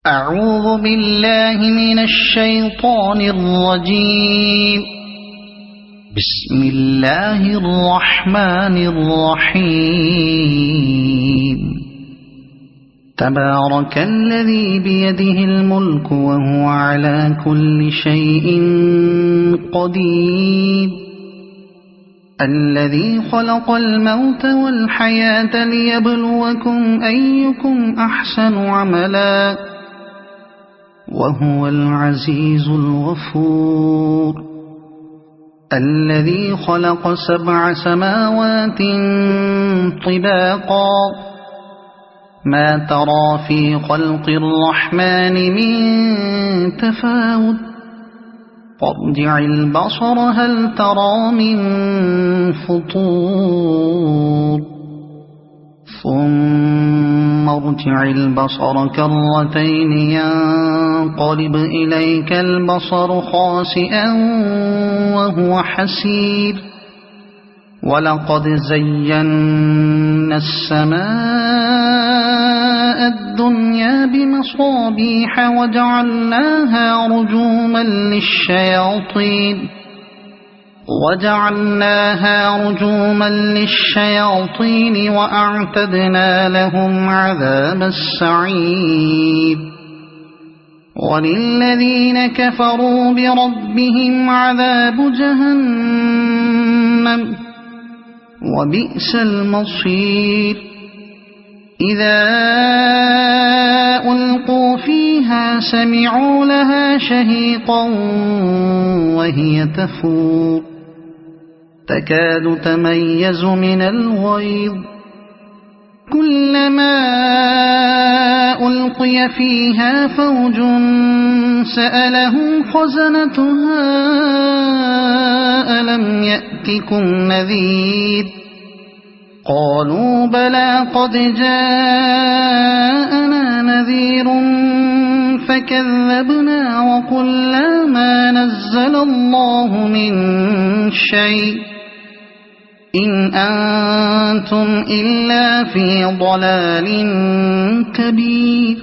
أعوذ بالله من الشيطان الرجيم. بسم الله الرحمن الرحيم. تبارك الذي بيده الملك وهو على كل شيء قدير. الذي خلق الموت والحياة ليبلوكم أيكم أحسن عملا وهو العزيز الغفور. الذي خلق 7 سماوات طباقا ما ترى في خلق الرحمن من تفاوت فارجع البصر هل ترى من فطور ثم ارجع البصر كرتين ينقلب إليك البصر خاسئا وهو حسير. ولقد زينا السماء الدنيا بمصابيح وجعلناها رجوما للشياطين وأعتدنا لهم عذاب السعير. وللذين كفروا بربهم عذاب جهنم وبئس المصير. إذا ألقوا فيها سمعوا لها شهيقا وهي تفور تكاد تميز من الغيظ. كلما ألقي فيها فوج سألهم خزنتها ألم يأتكم نذير قالوا بلى قد جاءنا نذير فكذبنا وقلنا ما نزل الله من شيء إن أنتم إلا في ضلال كبير.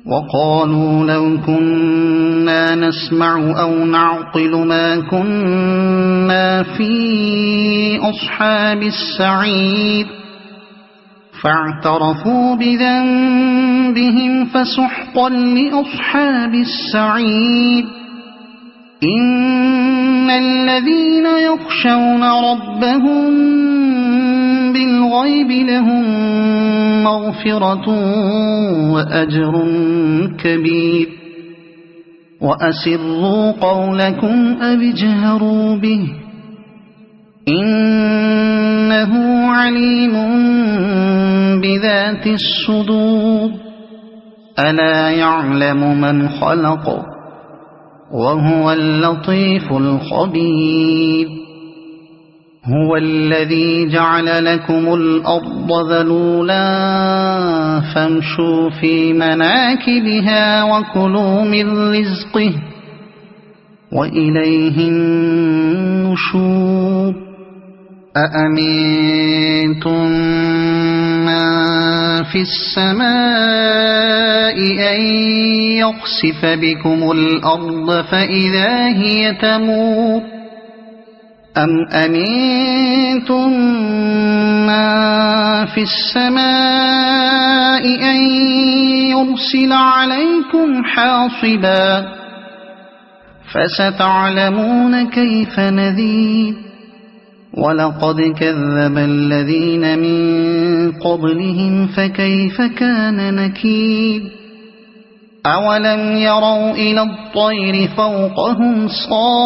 وقالوا لو كنا نسمع أو نعقل ما كنا في أصحاب السعير فاعترفوا بذنبهم فسحقا لأصحاب السعير. إن الذين يخشون ربهم بالغيب لهم مغفرة وأجر كبير. وأسروا قولكم أو اجهروا به إنه عليم بذات الصدور. ألا يعلم من خلق وهو اللطيف الخبير. هو الذي جعل لكم الأرض ذلولا فامشوا في مناكبها وكلوا من رزقه وإليه النشور. أأمنتم من في السماء أن يخسف بكم الأرض فإذا هي تمور أم أمنتم من في السماء أن يرسل عليكم حاصبا فستعلمون كيف نذير. ولقد كذب الذين من قبلهم فكيف كان نكير. أولم يروا إلى الطير فوقهم صافات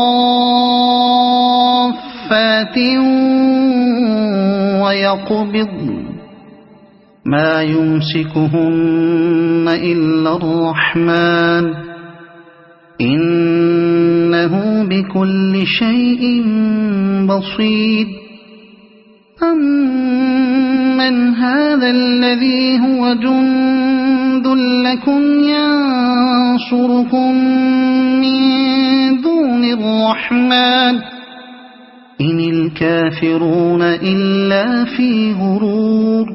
ويقبضن ما يمسكهن إلا الرحمن إنه بكل شيء بصير. أمن هذا الذي هو جند لكم ينصركم من دون الرحمن إن الكافرون إلا في غرور.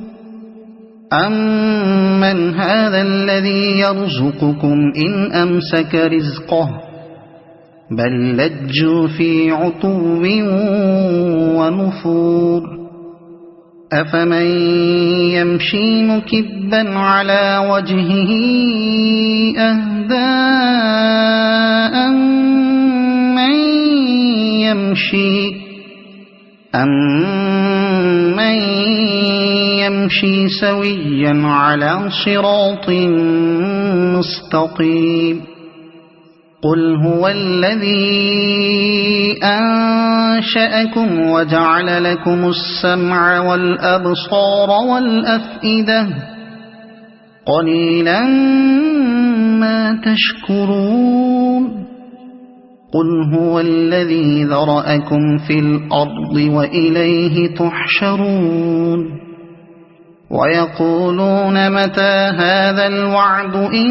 أَمَّنْ هَذَا الَّذِي يَرْزُقُكُمْ إِنْ أَمْسَكَ رِزْقَهُ بَل لَّجُّوا فِي عُتُوٍّ وَنُفُورٍ أَفَمَن يَمْشِي مُكِبًّا عَلَى وَجْهِهِ أَهْدَىٰ أَمَّن يَمْشِي سَوِيًّا عَلَى صِرَاطٍ مُّسْتَقِيمٍ قُلْ هُوَ الَّذِي أَنشَأَكُمْ وَجَعَلَ لَكُمُ السَّمْعَ وَالْأَبْصَارَ وَالْأَفْئِدَةَ قَلِيلًا مَّا تَشْكُرُونَ قُلْ هُوَ الَّذِي ذَرَأَكُمْ فِي الْأَرْضِ وَإِلَيْهِ تُحْشَرُونَ وَيَقُولُونَ مَتَىٰ هَٰذَا الْوَعْدُ إِن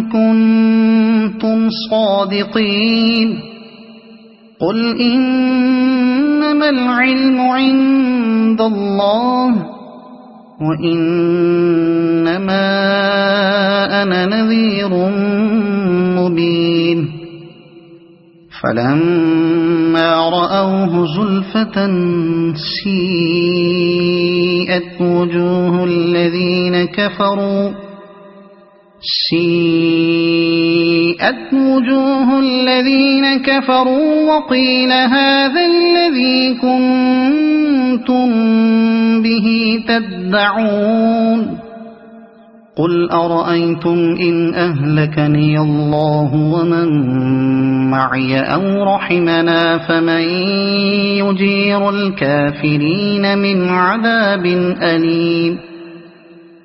كُنتُمْ صَادِقِينَ قُلْ إِنَّمَا الْعِلْمُ عِندَ اللَّهِ وَإِنَّمَا أَنَا نَذِيرٌ مُّبِينٌ فَلَمَّا رَأَوْهُ زُلْفَةً سِيئَتْ وُجُوهُ الَّذِينَ كَفَرُوا وَقِيلَ هَٰذَا الَّذِي كُنتُم بِهِ تَدَّعُونَ قُلْ أَرَأَيْتُمْ إِنْ أَهْلَكَنِيَ اللَّهُ وَمَن مَّعِيَ أَوْ رَحِمَنَا فَمَن يُجِيرُ الْكَافِرِينَ مِنْ عَذَابٍ أَلِيمٍ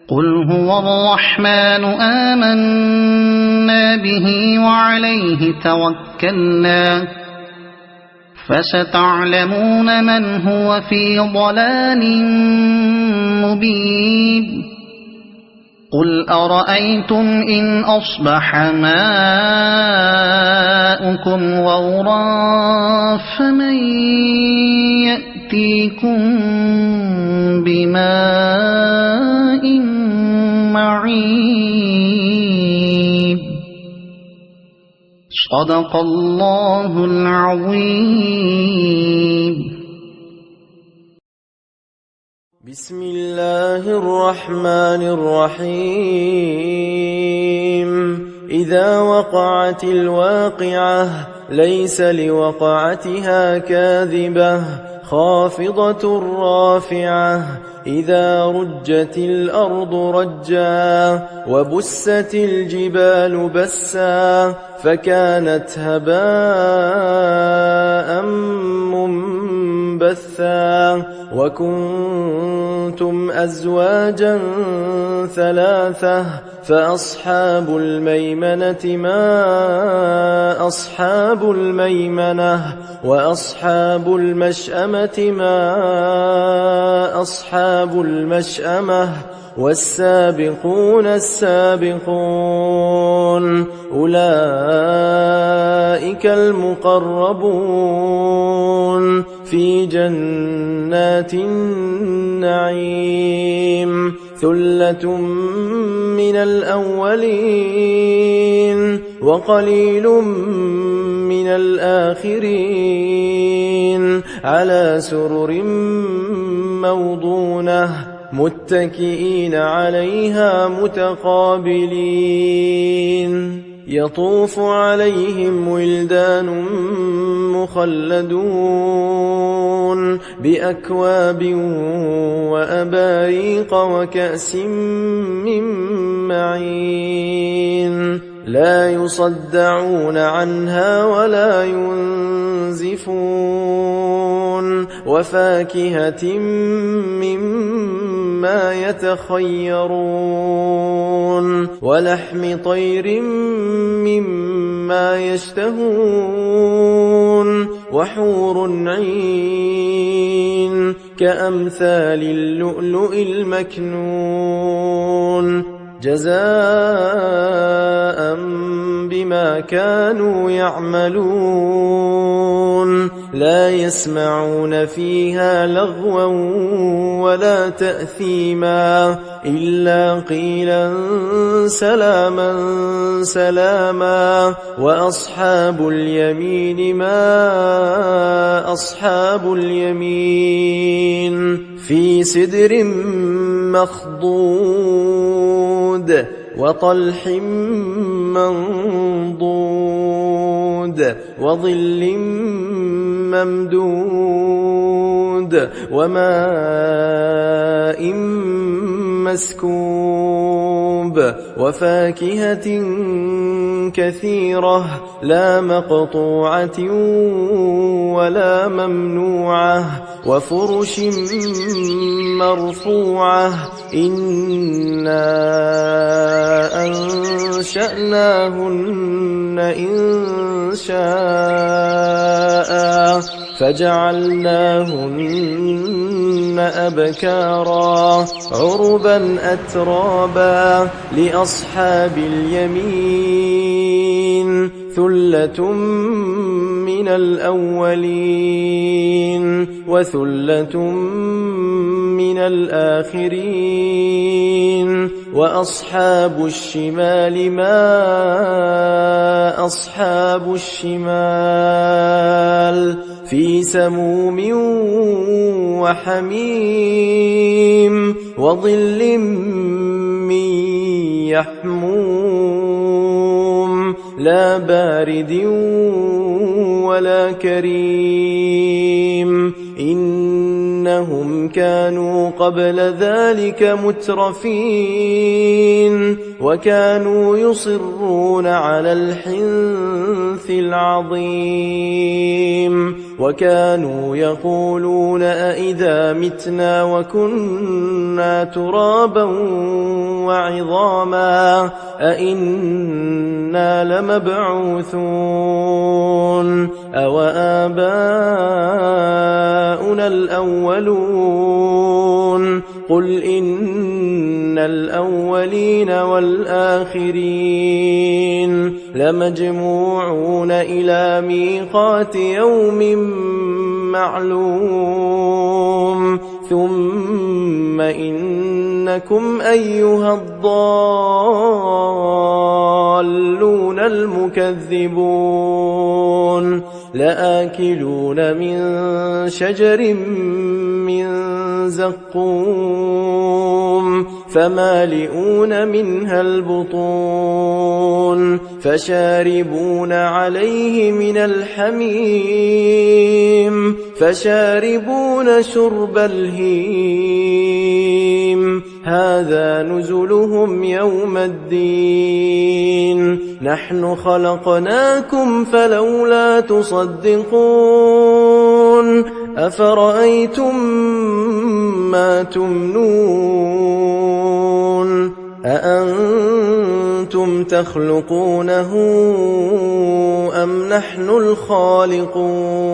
قُلْ هُوَ الرَّحْمَٰنُ آمَنَّا بِهِ وَعَلَيْهِ تَوَكَّلْنَا فَسَتَعْلَمُونَ مَنْ هُوَ فِي ضَلَالٍ مُّبِينٍ قُلْ أَرَأَيْتُمْ إِنْ أَصْبَحَ مَاؤُكُمْ غَوْرًا فَمَن يَأْتِيكُم بِمَاءٍ مَّعِينٍ صَدَقَ اللَّهُ الْعَظِيمُ. بسم الله الرحمن الرحيم. إذا وقعت الواقعة ليس لوقعتها كاذبة خافضة رافعة إذا رجت الأرض رجا وبست الجبال بسا فكانت هباء منبثا وكنتم أزواجا ثلاثة فأصحاب الميمنة ما أصحاب الميمنة وأصحاب المشأمة ما أصحاب المشأمة والسابقون السابقون أولئك المقربون في جنات النعيم ثلة من الأولين وقليل من الآخرين على سرر موضونة متكئين عليها متقابلين يطوف عليهم ولدان مخلدون بأكواب وأباريق وكأس من معين لا يصدعون عنها ولا ينزفون وفاكهة مما يتخيرون ولحم طير مما يشتهون وحور عين كأمثال اللؤلؤ المكنون جزاء جزاء بما كانوا يعملون لا يسمعون فيها لغوا ولا تأثيما إلا قيلا سلاما سلاما وأصحاب اليمين ما أصحاب اليمين في سدر مخضود وطلح منضود وظل ممدود وماء مسكوب وفاكهة كثيرة لا مقطوعة ولا ممنوعة وفرش مرفوعة إنا أنشأناهن إنشاء فجعلناهن أبكارا عربا أترابا لأصحاب اليمين ثلة من الأولين وثلة من الآخرين وأصحاب الشمال ما أصحاب الشمال في سموم وحميم وظل من يحموم لا بارد ولا كريم إنهم كانوا قبل ذلك مترفين وكانوا يصرون على الحنث العظيم وكانوا يقولون أئذا متنا وكنا ترابا وعظاما أئنا لمبعوثون أو آباؤنا الأولون قل إن الأولين والآخرين لمجموعون إلى ميقات يوم معلوم ثم إنكم أيها الضالون المكذبون لآكلون من شجر من زقوم فمالئون منها البطون فشاربون عليه من الحميم فشاربون شرب الهيم هذا نزلهم يوم الدين نحن خلقناكم فلولا تصدقون أفرأيتم ما تمنون أأنتم تخلقونه أم نحن الخالقون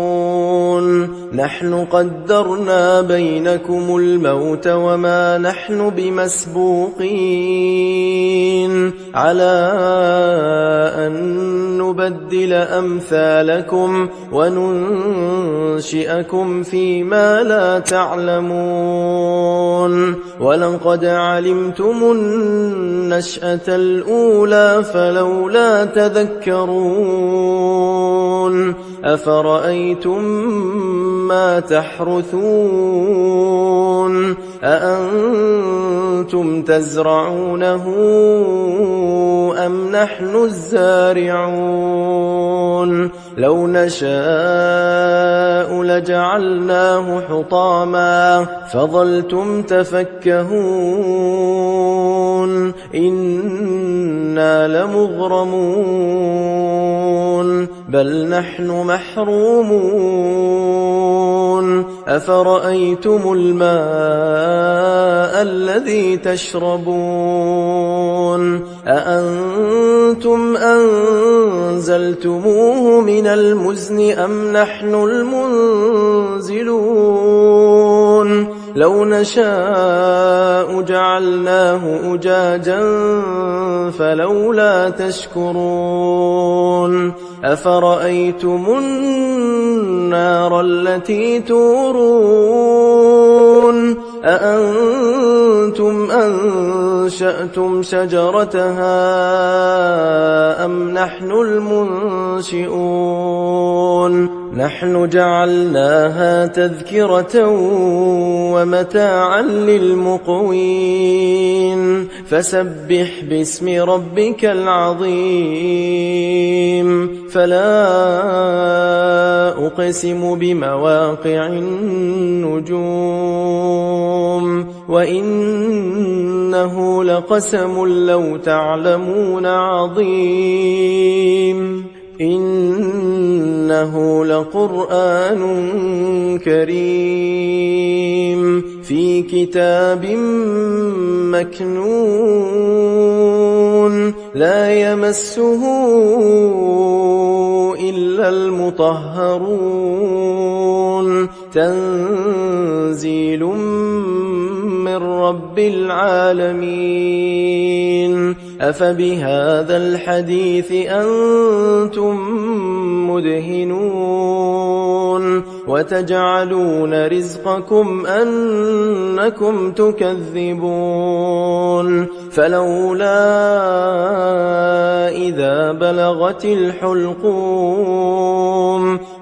نحن قدرنا بينكم الموت وما نحن بمسبوقين على أن نبدل أمثالكم وننشئكم فيما لا تعلمون ولقد علمتم النشأة الأولى فلولا تذكرون أفرأيتم ما تحرثون أأنتم تزرعونه أم نحن الزارعون لو نشاء لجعلناه حطاما فظلتم تفكهون إنا لمغرمون بل نحن محرومون أفرأيتم الماء الذي تشربون أأنتم أنزلتموه من المزن أم نحن المنزلون لو نشاء جعلناه أجاجا فلولا تشكرون أفرأيتم النار التي تورون أأنتم أنشأتم شجرتها أم نحن المنشئون نحن جعلناها تذكرة ومتاعا للمقوين فسبح باسم ربك العظيم فلا أقسم بمواقع النجوم وإنه لقسم لو تعلمون عظيم إنه لقرآن كريم في كتاب مكنون لا يمسه إلا المطهرون تنزيل من رب العالمين أفبهذا الحديث أنتم مدهنون وتجعلون رزقكم أنكم تكذبون فلولا إذا بلغت الحلقوم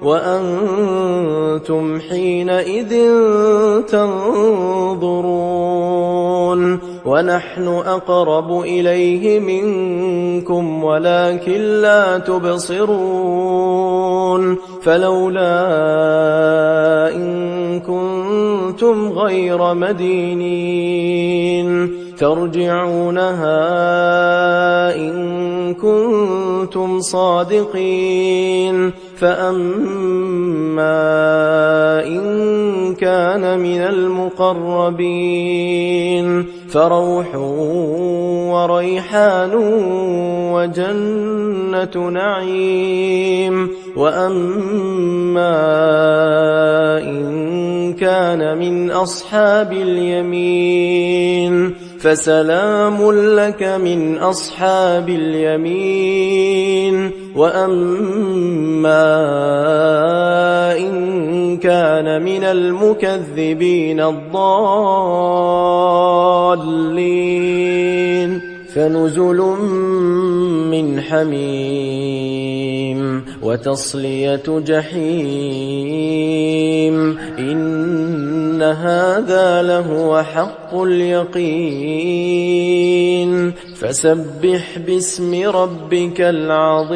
وأنتم حينئذ تنظرون ونحن أقرب إليه منكم ولكن لا تبصرون فلولا إن كنتم غير مدينين ترجعونها إن كنتم صادقين فأما إن كان من المقربين فروح وريحان وجنة نعيم وأما إن كان من أصحاب اليمين فسلام لك من أصحاب اليمين وأما إن كان من المكذبين الضالين فنزل من حميم وتصلية جحيم إن هذا لهو حق اليقين فسبح باسم ربك العظيم